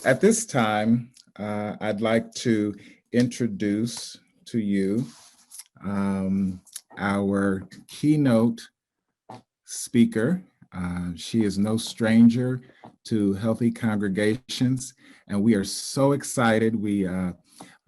at this time, I'd like to introduce to you our keynote speaker. She is no stranger to healthy congregations, and we are so excited. We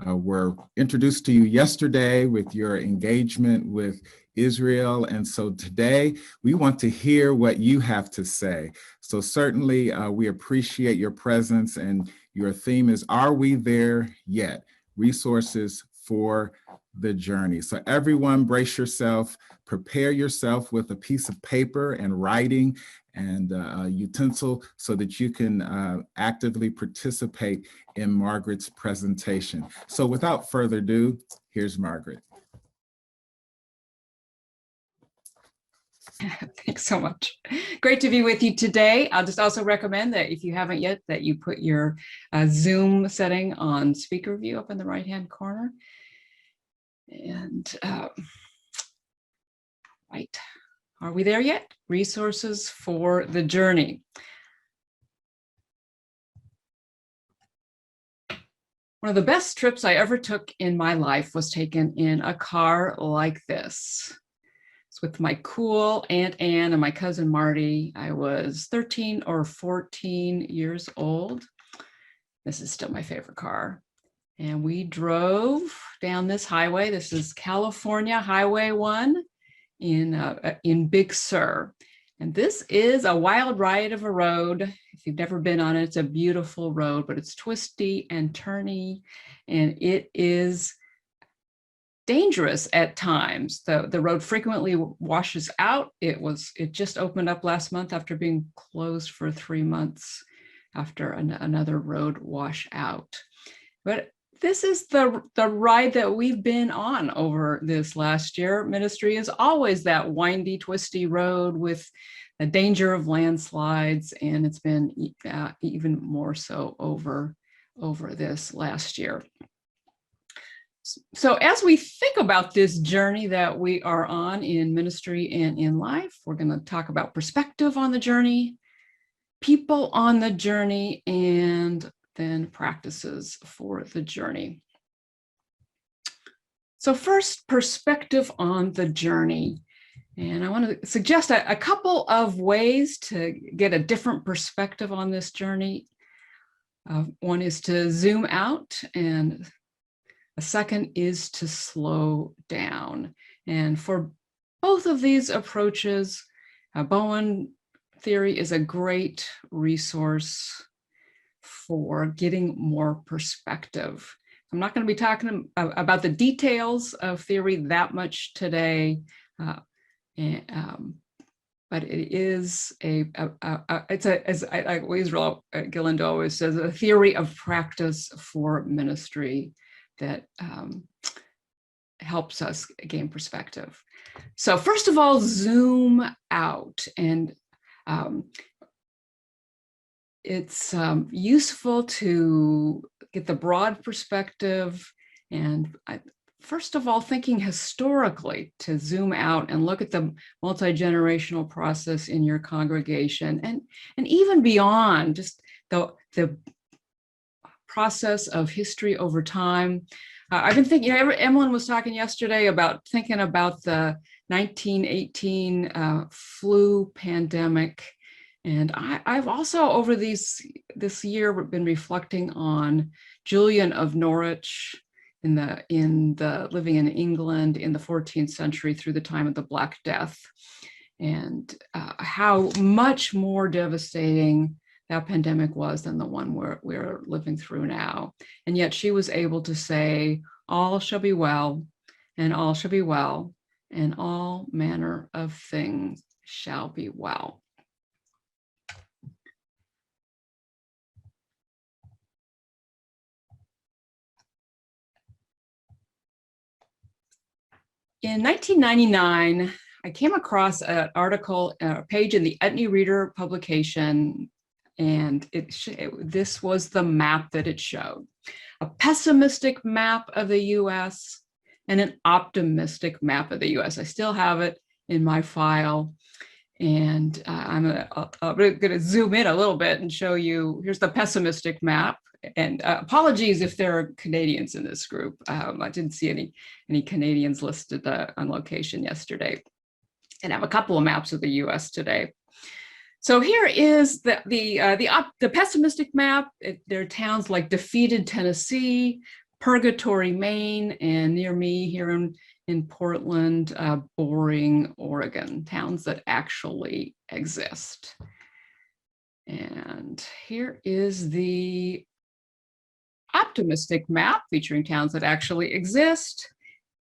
were introduced to you yesterday with your engagement with Israel, and so today we want to hear what you have to say. So certainly we appreciate your presence, and your theme is, Are We There Yet? Resources for the Journey. So everyone brace yourself, prepare yourself with a piece of paper and writing and a utensil so that you can actively participate in Margaret's presentation. So without further ado, here's Margaret. Thanks so much. Great to be with you today. I'll just also recommend that if you haven't yet, that you put your Zoom setting on speaker view up in the right-hand corner. And right, are we there yet? Resources for the journey. One of the best trips I ever took in my life was taken in a car like this. With my cool Aunt Ann and my cousin Marty. I was 13 or 14 years old. This is still my favorite car. And we drove down this highway. This is California Highway 1 in Big Sur. And this is a wild ride of a road. If you've never been on it, it's a beautiful road, but it's twisty and turny, and it is dangerous at times. The road frequently washes out. It just opened up last month after being closed for 3 months after another road wash out. But this is the ride that we've been on over this last year. Ministry is always that windy, twisty road with the danger of landslides, and it's been even more so over this last year. So as we think about this journey that we are on in ministry and in life, we're going to talk about perspective on the journey, people on the journey, and then practices for the journey. So first, perspective on the journey. And I want to suggest a couple of ways to get a different perspective on this journey. One is to zoom out, and a second is to slow down. And for both of these approaches, Bowen theory is a great resource for getting more perspective. I'm not going to be talking about the details of theory that much today, but it is as Israel Gilliland always says, a theory of practice for ministry that helps us gain perspective. So first of all, zoom out. And it's useful to get the broad perspective. And first of all, thinking historically, to zoom out and look at the multi-generational process in your congregation, and even beyond, just the process of history over time. I've been thinking, Emlyn was talking yesterday about thinking about the 1918 flu pandemic. And I've also over this year been reflecting on Julian of Norwich in the living in England in the 14th century through the time of the Black Death, and how much more devastating that pandemic was than the one we're living through now. And yet she was able to say, all shall be well, and all shall be well, and all manner of things shall be well. In 1999, I came across an article, a page in the Etne Reader publication, and this was the map that it showed. A pessimistic map of the US and an optimistic map of the US. I still have it in my file. And I'm going to zoom in a little bit and show you, here's the pessimistic map. And apologies if there are Canadians in this group. I didn't see any Canadians listed on location yesterday. And I have a couple of maps of the US today. So here is the pessimistic map. There are towns like Defeated, Tennessee, Purgatory, Maine, and near me here in Portland, Boring, Oregon, towns that actually exist. And here is the optimistic map featuring towns that actually exist.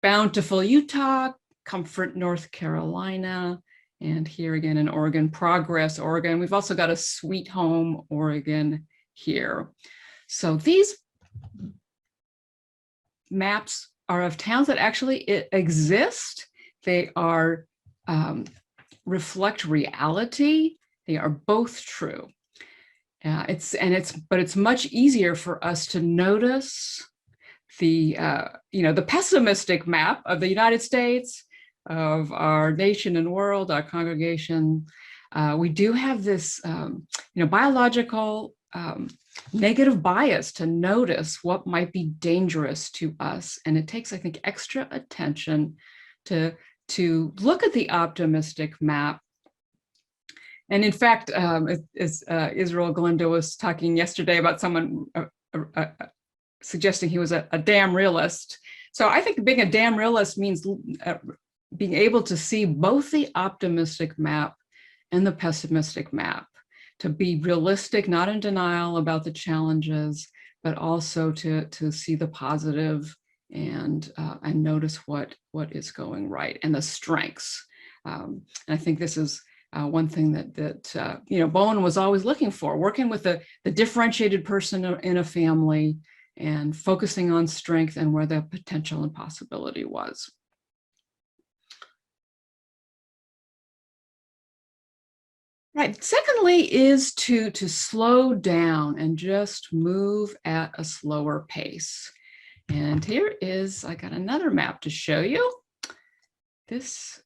Bountiful, Utah, Comfort, North Carolina, and here again in Oregon, Progress, Oregon. We've also got a Sweet Home, Oregon here. So these maps are of towns that actually exist. They are reflect reality. They are both true. But it's much easier for us to notice the pessimistic map of the United States, of our nation and world, our congregation. We do have this biological negative bias to notice what might be dangerous to us. And it takes, I think, extra attention to look at the optimistic map. And in fact, as Israel Galindo was talking yesterday about someone suggesting he was a damn realist. So I think being a damn realist means being able to see both the optimistic map and the pessimistic map, to be realistic, not in denial about the challenges, but also to see the positive and notice what is going right and the strengths. And I think this is one thing that Bowen was always looking for, working with the differentiated person in a family and focusing on strength and where the potential and possibility was. Right. Secondly is to slow down and just move at a slower pace. And here is, I got another map to show you. This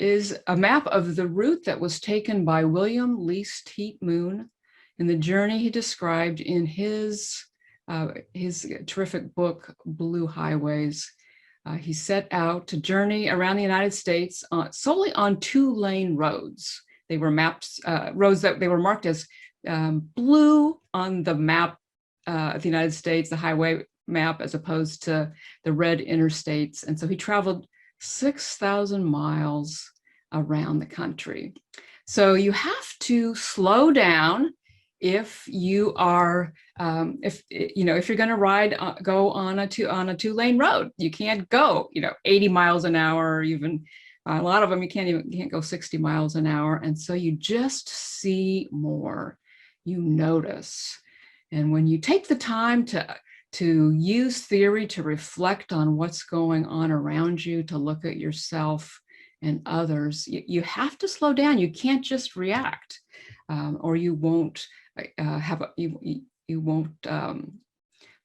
is a map of the route that was taken by William Lease Teat Moon in the journey he described in his terrific book, Blue Highways. He set out to journey around the United States solely on 2-lane roads. They were roads that they were marked as blue on the map of the United States, the highway map, as opposed to the red interstates. And so he traveled 6,000 miles around the country. So you have to slow down if you are, if you're going to go on a 2-lane road. You can't go, 80 miles an hour, or even a lot of them you can't go 60 miles an hour. And so you just see more, you notice. And when you take the time to use theory to reflect on what's going on around you, to look at yourself and others, you have to slow down. You can't just react, or you won't you won't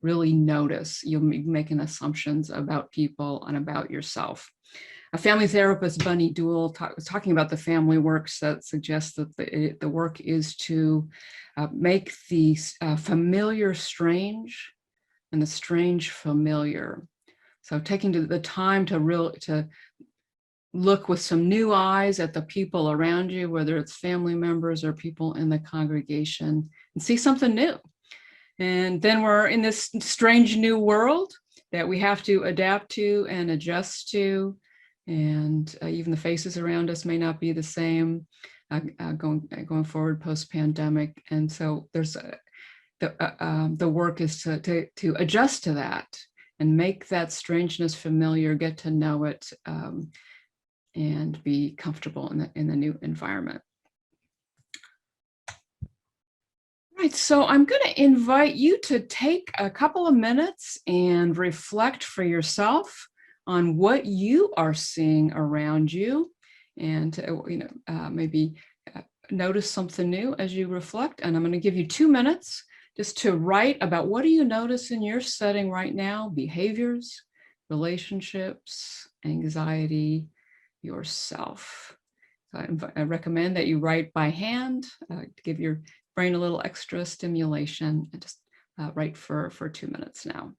really notice. You'll be making assumptions about people and about yourself. A family therapist, Bunny Dool, was talking about the family works that suggests that the work is to make the familiar strange and the strange familiar. So taking the time to look with some new eyes at the people around you, whether it's family members or people in the congregation, and see something new. And then we're in this strange new world that we have to adapt to and adjust to. And even the faces around us may not be the same going forward post-pandemic. And so there's the work is to adjust to that and make that strangeness familiar, get to know it, and be comfortable in the new environment. Right, so I'm going to invite you to take a couple of minutes and reflect for yourself on what you are seeing around you, and maybe notice something new as you reflect. And I'm going to give you 2 minutes just to write about what do you notice in your setting right now: behaviors, relationships, anxiety yourself. So I recommend that you write by hand to give your brain a little extra stimulation, and just write for 2 minutes now.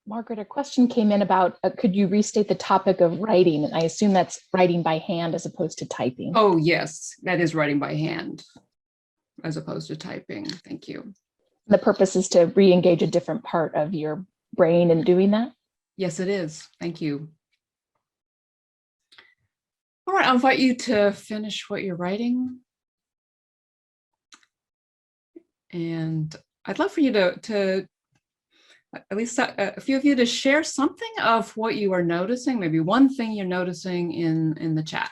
Margaret, a question came in about, could you restate the topic of writing? And I assume that's writing by hand as opposed to typing. Oh, yes, that is writing by hand as opposed to typing. Thank you. The purpose is to re-engage a different part of your brain in doing that? Yes, it is. Thank you. All right, I'll invite you to finish what you're writing. And I'd love for you to at least a few of you to share something of what you are noticing, maybe one thing you're noticing in the chat.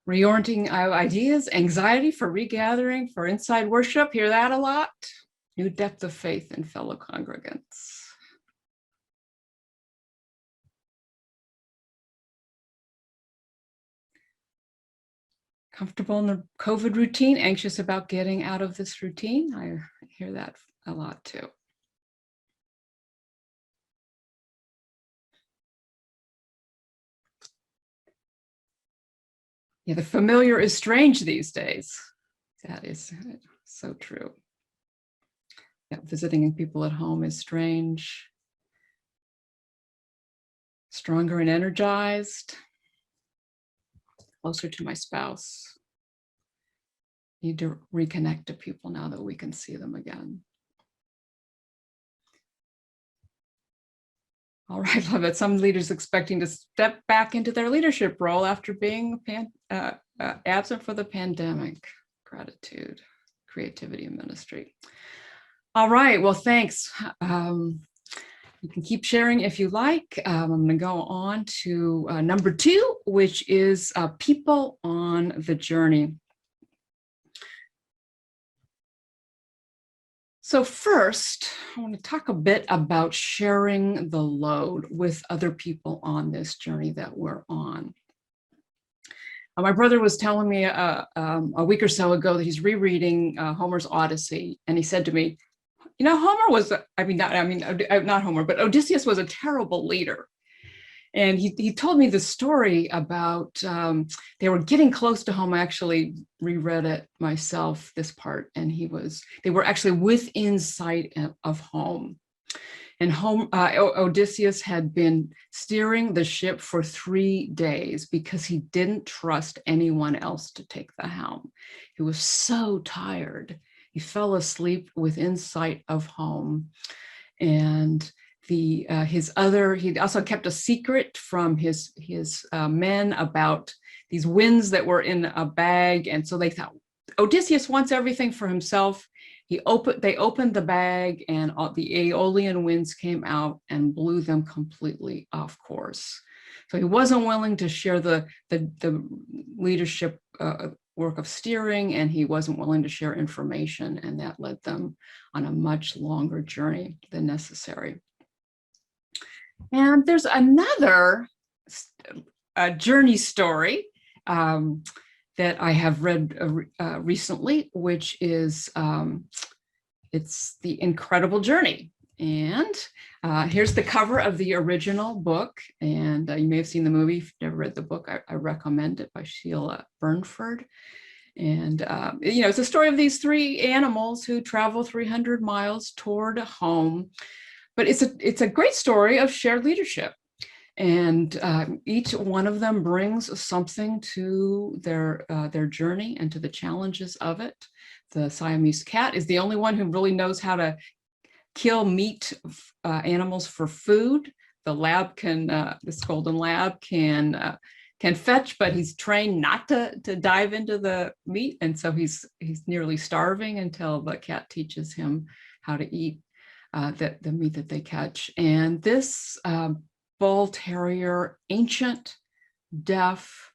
Reorienting ideas, anxiety for regathering, for inside worship, hear that a lot. New depth of faith in fellow congregants. Comfortable in the COVID routine, anxious about getting out of this routine. I hear that a lot too. Yeah, the familiar is strange these days. That is so true. Yeah, visiting people at home is strange. Stronger and energized. Closer to my spouse. Need to reconnect to people now that we can see them again. All right, love it. Some leaders expecting to step back into their leadership role after being absent for the pandemic. Gratitude, creativity, and ministry. All right, well, thanks. You can keep sharing if you like. I'm going to go on to number 2, which is people on the journey. So first, I want to talk a bit about sharing the load with other people on this journey that we're on. My brother was telling me a week or so ago that he's rereading Homer's Odyssey, and he said to me, "You know, Homer was, not Homer, but Odysseus was a terrible leader." And he told me the story about they were getting close to home. I actually reread it myself, this part, and they were actually within sight of home. And Odysseus had been steering the ship for 3 days because he didn't trust anyone else to take the helm. He was so tired. He fell asleep within sight of home. And he also kept a secret from his men about these winds that were in a bag. And so they thought, Odysseus wants everything for himself. They opened the bag, and the Aeolian winds came out and blew them completely off course. So he wasn't willing to share the leadership work of steering, and he wasn't willing to share information, and that led them on a much longer journey than necessary. And there's another journey story that I have read recently, which is it's The Incredible Journey. And here's the cover of the original book. And you may have seen the movie. If you've never read the book, I recommend it, by Sheila Burnford. And it's a story of these 3 animals who travel 300 miles toward home. But it's a great story of shared leadership. And each one of them brings something to their journey and to the challenges of it. The Siamese cat is the only one who really knows how to kill meat animals for food. The this golden lab can fetch, but he's trained not to dive into the meat, and so he's nearly starving until the cat teaches him how to eat the meat that they catch. And this bull terrier, ancient, deaf,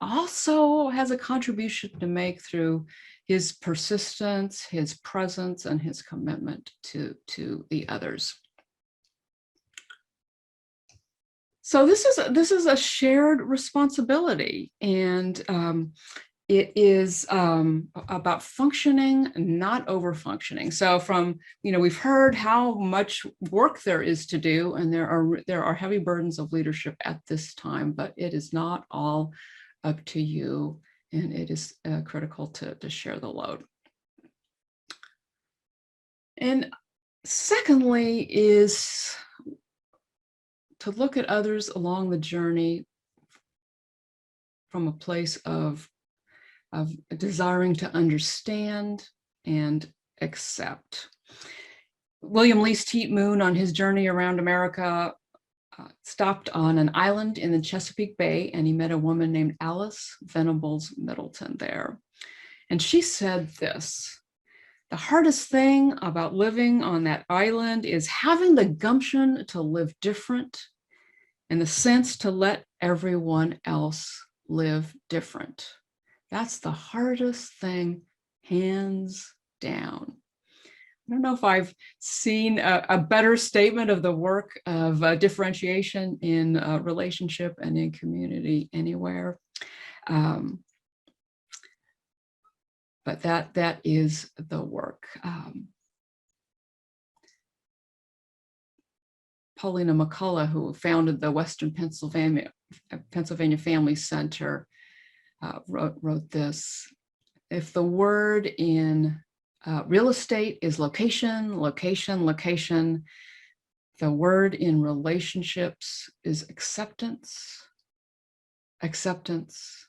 also has a contribution to make through his persistence, his presence, and his commitment to the others. So this is a shared responsibility, and it is about functioning, not over-functioning. So we've heard how much work there is to do, and there are heavy burdens of leadership at this time, but it is not all up to you, and it is critical to share the load. And secondly is to look at others along the journey from a place of desiring to understand and accept. William Least Heat Moon, on his journey around America, stopped on an island in the Chesapeake Bay, and he met a woman named Alice Venables Middleton there. And she said this: "The hardest thing about living on that island is having the gumption to live different and the sense to let everyone else live different. That's the hardest thing, hands down." I don't know if I've seen a better statement of the work of differentiation in relationship and in community anywhere. But that is the work. Paulina McCullough, who founded the Western Pennsylvania Family Center, wrote this: "If the word in real estate is location, location, location, the word in relationships is acceptance, acceptance,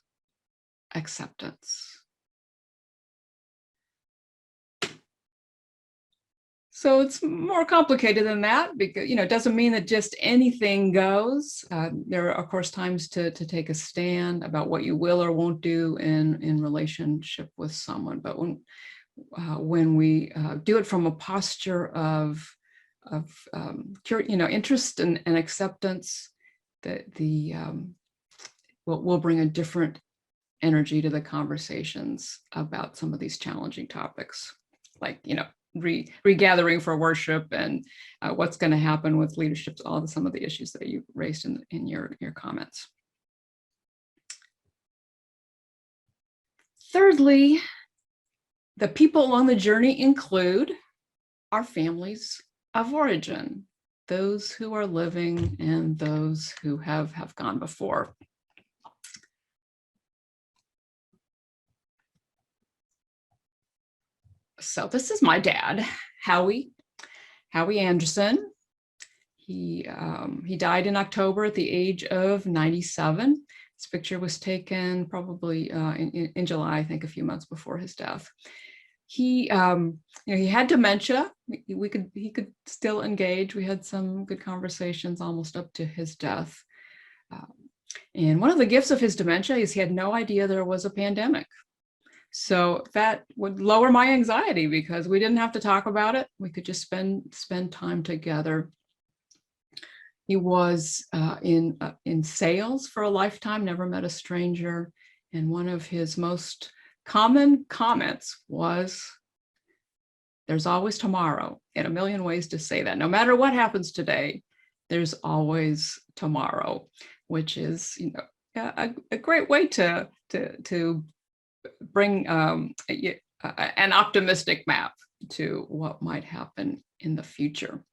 acceptance." So it's more complicated than that, because it doesn't mean that just anything goes. There are, of course, times to take a stand about what you will or won't do in relationship with someone. But when we do it from a posture of interest and acceptance, that will bring a different energy to the conversations about some of these challenging topics, like regathering for worship, and what's going to happen with leadership, some of the issues that you raised in your comments. Thirdly, the people along the journey include our families of origin, those who are living and those who have gone before. So this is my dad, Howie Anderson. He died in October at the age of 97. This picture was taken probably in July, I think, a few months before his death. He he had dementia. He could still engage. We had some good conversations almost up to his death. And one of the gifts of his dementia is he had no idea there was a pandemic. So that would lower my anxiety because we didn't have to talk about it. We could just spend time together. He was in sales for a lifetime, never met a stranger. And one of his most common comments was, "There's always tomorrow," and a million ways to say that. No matter what happens today, there's always tomorrow, which is, you know, a great way to bring an optimistic map to what might happen in the future.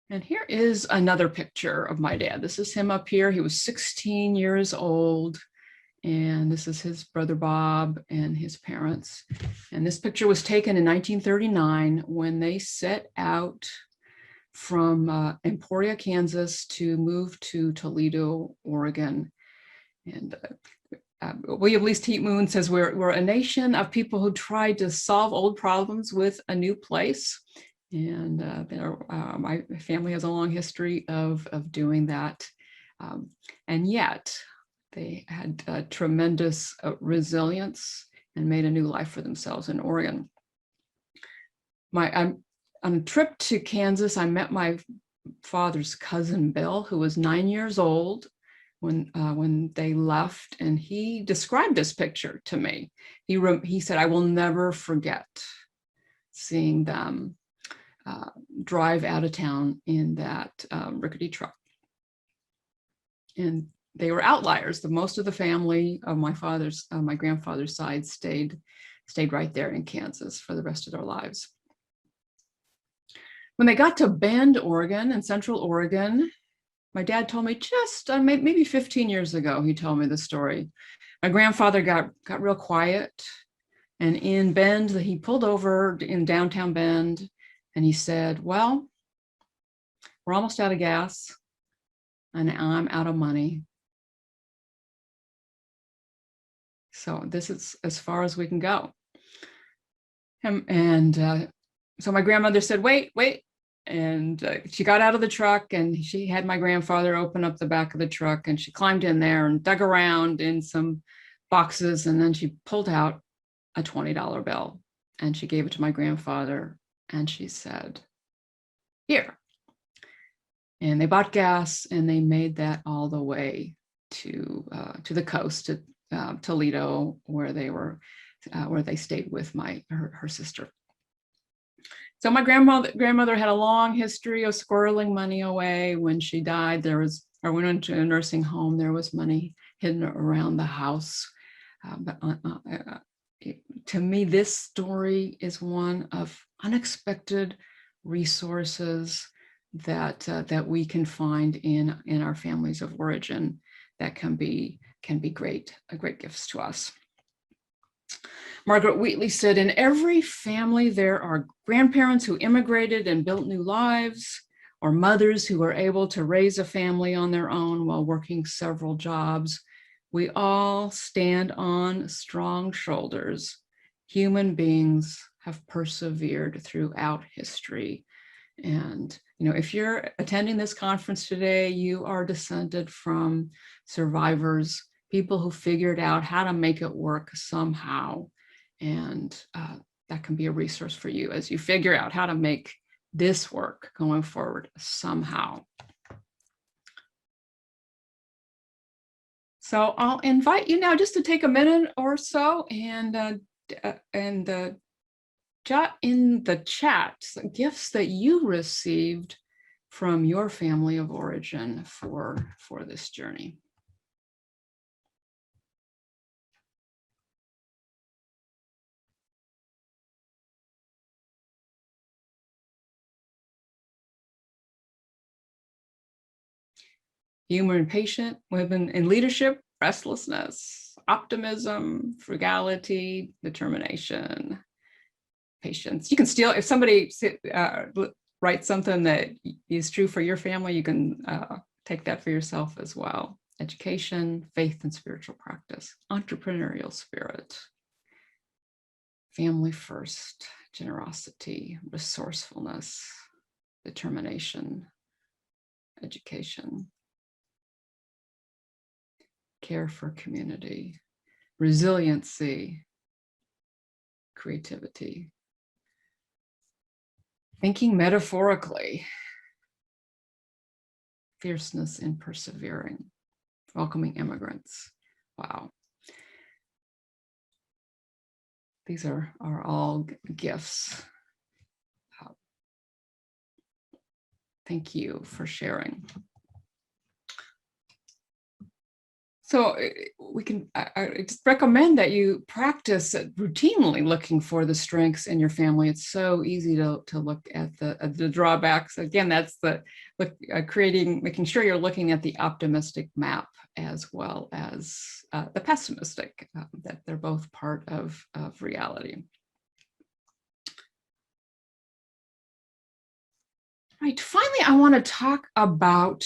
And here is another picture of my dad. This is him up here. He was 16 years old. And this is his brother Bob and his parents. And this picture was taken in 1939 when they set out from Emporia, Kansas to move to Toledo, Oregon. And William Least Heat Moon says we're a nation of people who tried to solve old problems with a new place. And my family has a long history of doing that. And yet they had tremendous resilience and made a new life for themselves in Oregon. On a trip to Kansas, I met my father's cousin, Bill, who was 9 years old when they left, and he described this picture to me. He said, "I will never forget seeing them drive out of town in that rickety truck." And they were outliers. Most of the family of my grandfather's side stayed right there in Kansas for the rest of their lives. When they got to Bend, Oregon, in Central Oregon, my dad told me just maybe 15 years ago, he told me the story. My grandfather got real quiet, and in Bend, he pulled over in downtown Bend, and he said, "Well, we're almost out of gas, and I'm out of money. So this is as far as we can go." So my grandmother said, wait. And she got out of the truck, and she had my grandfather open up the back of the truck, and she climbed in there and dug around in some boxes. And then she pulled out a $20 bill, and she gave it to my grandfather. And she said, "Here." And they bought gas, and they made that all the way to the coast, to Toledo, where they stayed with her sister. So my grandmother had a long history of squirreling money away. When she died, went into a nursing home, there was money hidden around the house. To me, this story is one of unexpected resources that we can find in our families of origin that can be great gifts to us. Margaret Wheatley said, "In every family, there are grandparents who immigrated and built new lives, or mothers who were able to raise a family on their own while working several jobs. We all stand on strong shoulders. Human beings have persevered throughout history." And, you know, if you're attending this conference today, you are descended from survivors, people who figured out how to make it work somehow. And that can be a resource for you as you figure out how to make this work going forward somehow. So I'll invite you now just to take a minute or so and jot in the chat gifts that you received from your family of origin for this journey. humor and patient, women in leadership, restlessness, optimism, frugality, determination, patience. You can steal, if somebody writes something that is true for your family, you can take that for yourself as well. Education, faith and spiritual practice, entrepreneurial spirit, family first, generosity, resourcefulness, determination, education, care for community, resiliency, creativity, thinking metaphorically, fierceness and persevering, welcoming immigrants. Wow. These are all gifts. Thank you for sharing. So we can, I just recommend that you practice routinely looking for the strengths in your family. It's so easy to look at the drawbacks. Again, that's making sure you're looking at the optimistic map as well as the pessimistic, that they're both part of reality. Right, finally, I want to talk about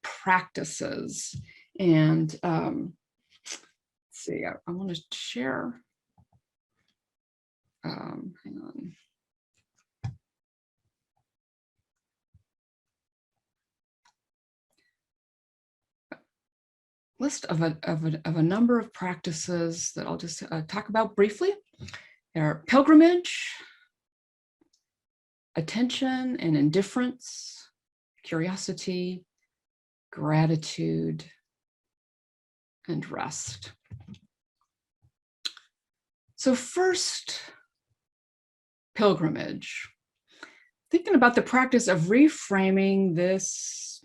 practices. And let's see, I want to share, hang on. List of a number of practices that I'll just talk about briefly. There are pilgrimage, attention and indifference, curiosity, gratitude, and rest. So first, pilgrimage. Thinking about the practice of reframing this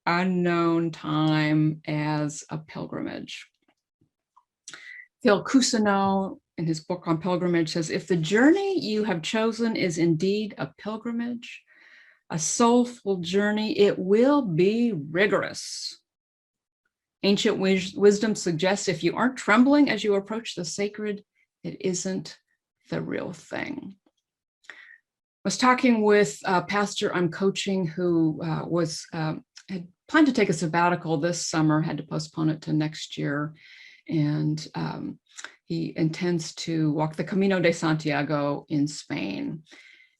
unknown time as a pilgrimage. Phil Cousineau, in his book on pilgrimage, says, if the journey you have chosen is indeed a pilgrimage, a soulful journey, it will be rigorous. Ancient wisdom suggests if you aren't trembling as you approach the sacred, it isn't the real thing. I was talking with a pastor I'm coaching who had planned to take a sabbatical this summer, had to postpone it to next year. And he intends to walk the Camino de Santiago in Spain.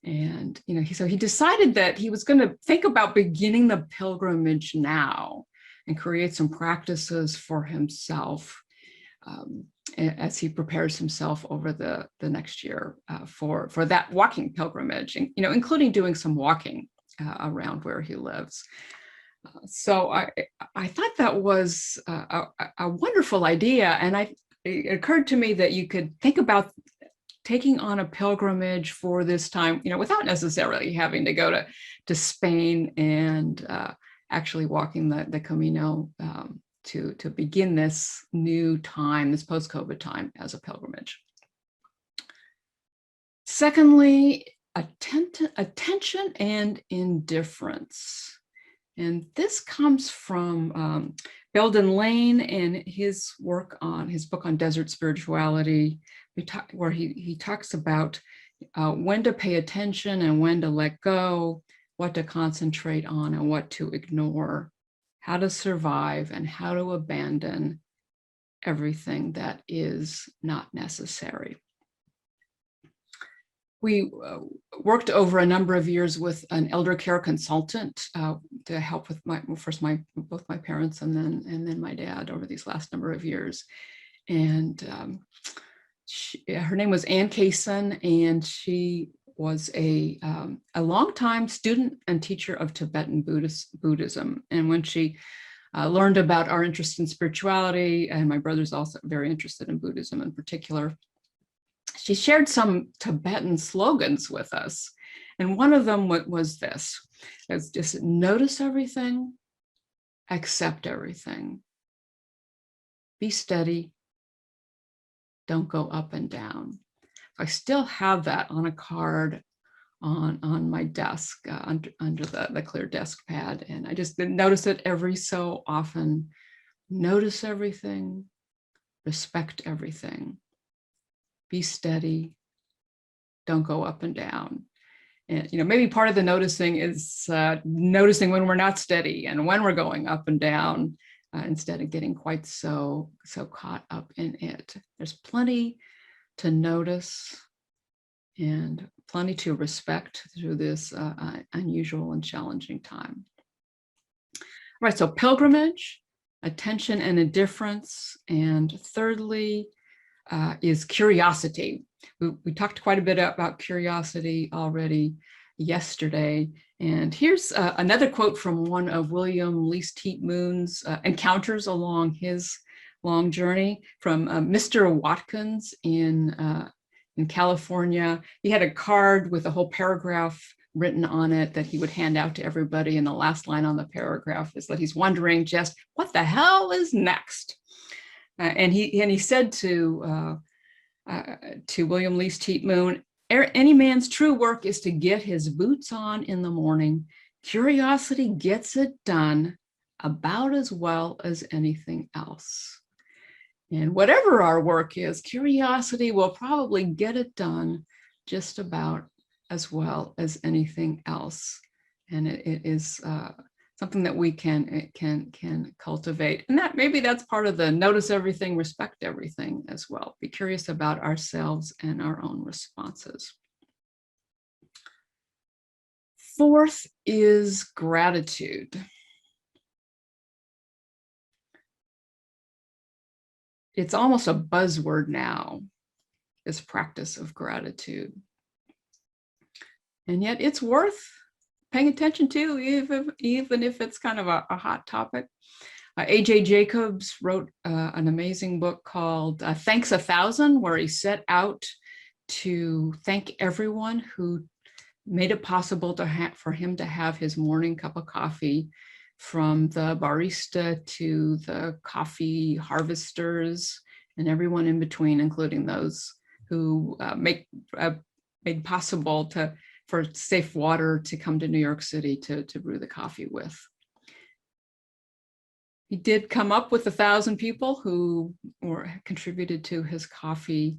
And so he decided that he was going to think about beginning the pilgrimage now and create some practices for himself as he prepares himself over the next year for that walking pilgrimage, and, including doing some walking around where he lives. So I thought that was a wonderful idea, and it occurred to me that you could think about taking on a pilgrimage for this time, without necessarily having to go to Spain and actually walking the Camino to begin this new time, this post-COVID time, as a pilgrimage. Secondly, attention and indifference. And this comes from Belden Lane and his work on his book on desert spirituality, where he talks about when to pay attention and when to let go, what to concentrate on and what to ignore, how to survive and how to abandon everything that is not necessary. We worked over a number of years with an elder care consultant to help with both my parents and then my dad over these last number of years. And her name was Ann Kaysen, and she was a longtime student and teacher of Tibetan Buddhism. And when she learned about our interest in spirituality, and my brother's also very interested in Buddhism in particular, she shared some Tibetan slogans with us. And one of them was this: it's just notice everything, accept everything, be steady, don't go up and down. I still have that on a card on my desk under the clear desk pad. And I just notice it every so often. Notice everything, respect everything, be steady, don't go up and down. And maybe part of the noticing is noticing when we're not steady and when we're going up and down, instead of getting quite so caught up in it. There's plenty to notice and plenty to respect through this unusual and challenging time. All right, so pilgrimage, attention and indifference, and thirdly is curiosity. We talked quite a bit about curiosity already yesterday, and here's another quote from one of William Least Heat Moon's encounters along his long journey from Mr. Watkins in California. He had a card with a whole paragraph written on it that he would hand out to everybody, and the last line on the paragraph is that he's wondering just what the hell is next. And he said to William Least Heat Moon, any man's true work is to get his boots on in the morning. Curiosity gets it done about as well as anything else. And whatever our work is, curiosity will probably get it done just about as well as anything else. And it is something that we can cultivate. And maybe that's part of the notice everything, respect everything as well. Be curious about ourselves and our own responses. Fourth is gratitude. It's almost a buzzword now, this practice of gratitude. And yet it's worth paying attention to, even if it's kind of a hot topic. A.J. Jacobs wrote an amazing book called Thanks a Thousand, where he set out to thank everyone who made it possible for him to have his morning cup of coffee, from the barista to the coffee harvesters and everyone in between, including those who made possible for safe water to come to New York City to brew the coffee with. He did come up with 1,000 people who contributed to his coffee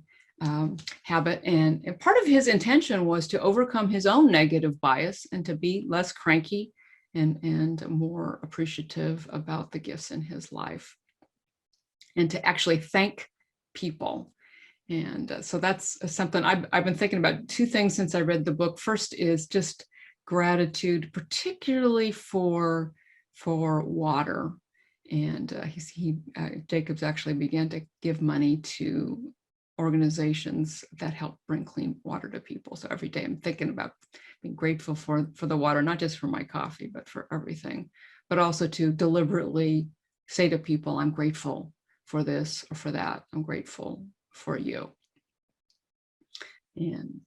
habit. And part of his intention was to overcome his own negative bias and to be less cranky and more appreciative about the gifts in his life, and to actually thank people. And so that's something I've been thinking about. Two things since I read the book. First is just gratitude, particularly for water. And Jacobs actually began to give money to organizations that help bring clean water to people. So every day I'm thinking about being grateful for the water, not just for my coffee, but for everything, but also to deliberately say to people, I'm grateful for this or for that. I'm grateful for you. And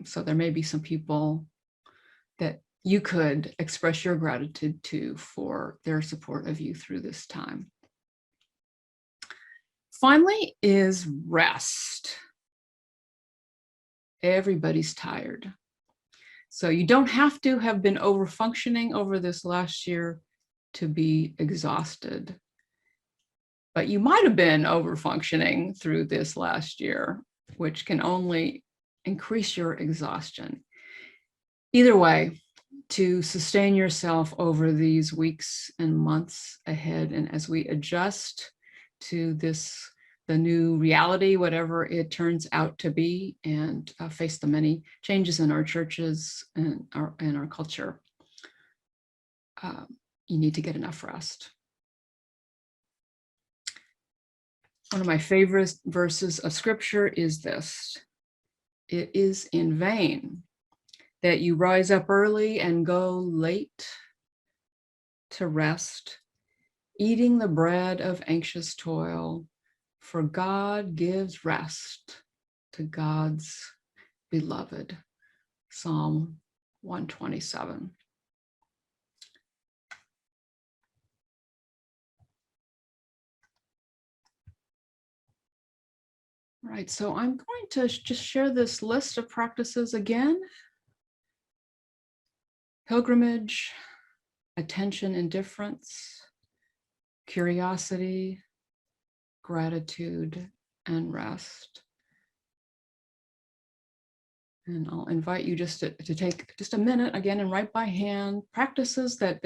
so there may be some people that you could express your gratitude to for their support of you through this time. Finally is rest. Everybody's tired. So you don't have to have been over-functioning over this last year to be exhausted. But you might have been over-functioning through this last year, which can only increase your exhaustion. Either way, to sustain yourself over these weeks and months ahead, and as we adjust to the new reality, whatever it turns out to be, and face the many changes in our churches and our culture, you need to get enough rest. One of my favorite verses of scripture is this: it is in vain that you rise up early and go late to rest, eating the bread of anxious toil, for God gives rest to God's beloved. Psalm 127. Right, so I'm going to just share this list of practices again. pilgrimage, attention, indifference, curiosity, gratitude, and rest. And I'll invite you just to take just a minute again and write by hand practices that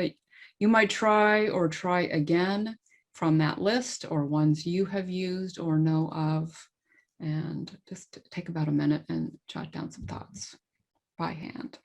you might try or try again from that list, or ones you have used or know of. And just take about a minute and jot down some thoughts by hand.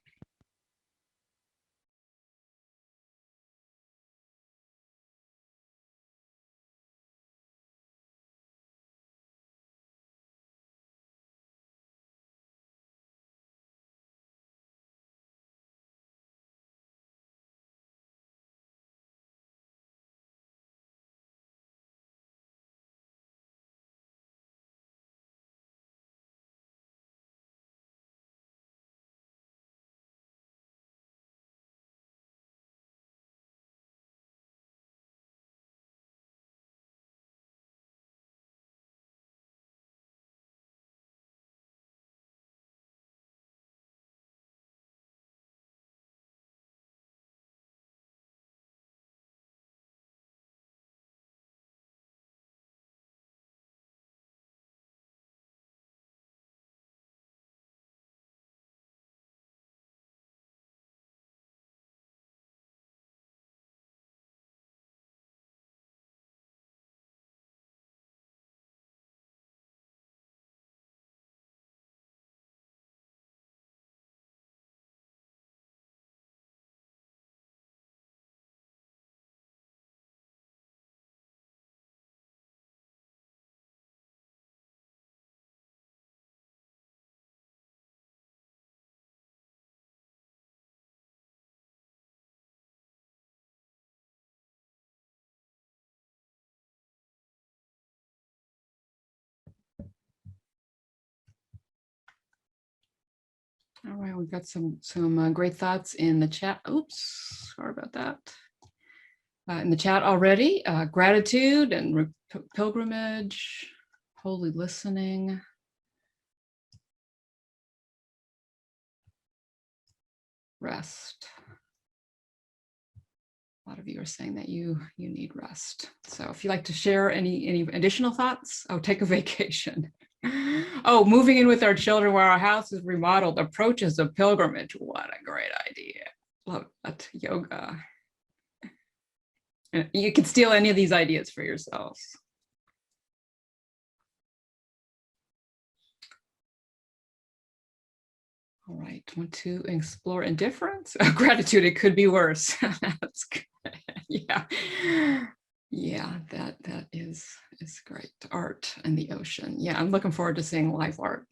All right, we've got some great thoughts in the chat. Oops, sorry about that. In the chat already, gratitude and pilgrimage, holy listening, rest. A lot of you are saying that you need rest. So if you'd like to share any additional thoughts, take a vacation. Oh, moving in with our children while our house is remodeled, approaches of pilgrimage. What a great idea. Love that. Yoga. And you can steal any of these ideas for yourselves. All right, want to explore indifference? Gratitude, it could be worse. That's good. Yeah, that is great. Art and the ocean. Yeah, I'm looking forward to seeing live art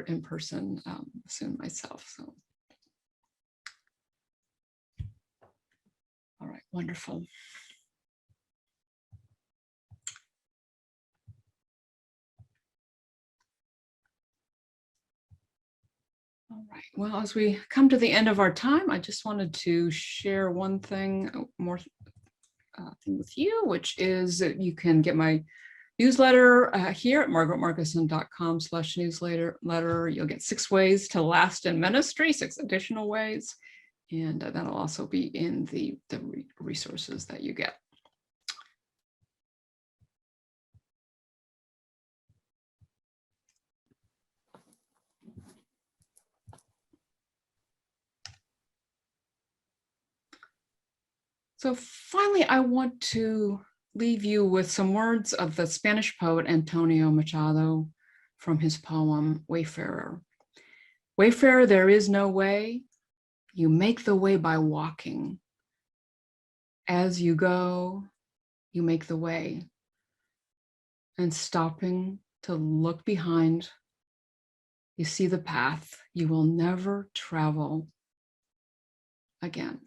in person soon myself. So, all right, wonderful. All right, well, as we come to the end of our time, I just wanted to share one more thing with you, which is that you can get my newsletter here at margaretmarcuson.com/newsletter. You'll get 6 ways to last in ministry, 6 additional ways, and that'll also be in the resources that you get. So finally, I want to leave you with some words of the Spanish poet Antonio Machado from his poem, Wayfarer. Wayfarer, there is no way. You make the way by walking. As you go, you make the way. And stopping to look behind, you see the path you will never travel again.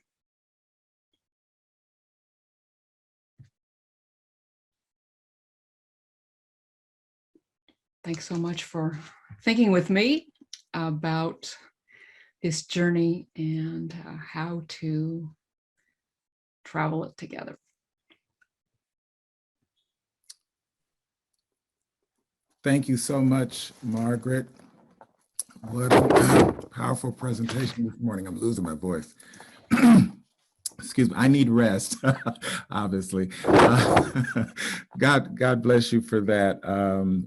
Thanks so much for thinking with me about this journey and how to travel it together. Thank you so much, Margaret. What a powerful presentation this morning. I'm losing my voice. excuse me, I need rest, obviously. God bless you for that.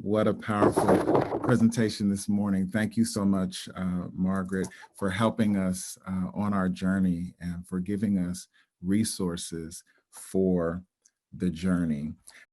What a powerful presentation this morning. Thank you so much, Margaret, for helping us on our journey and for giving us resources for the journey.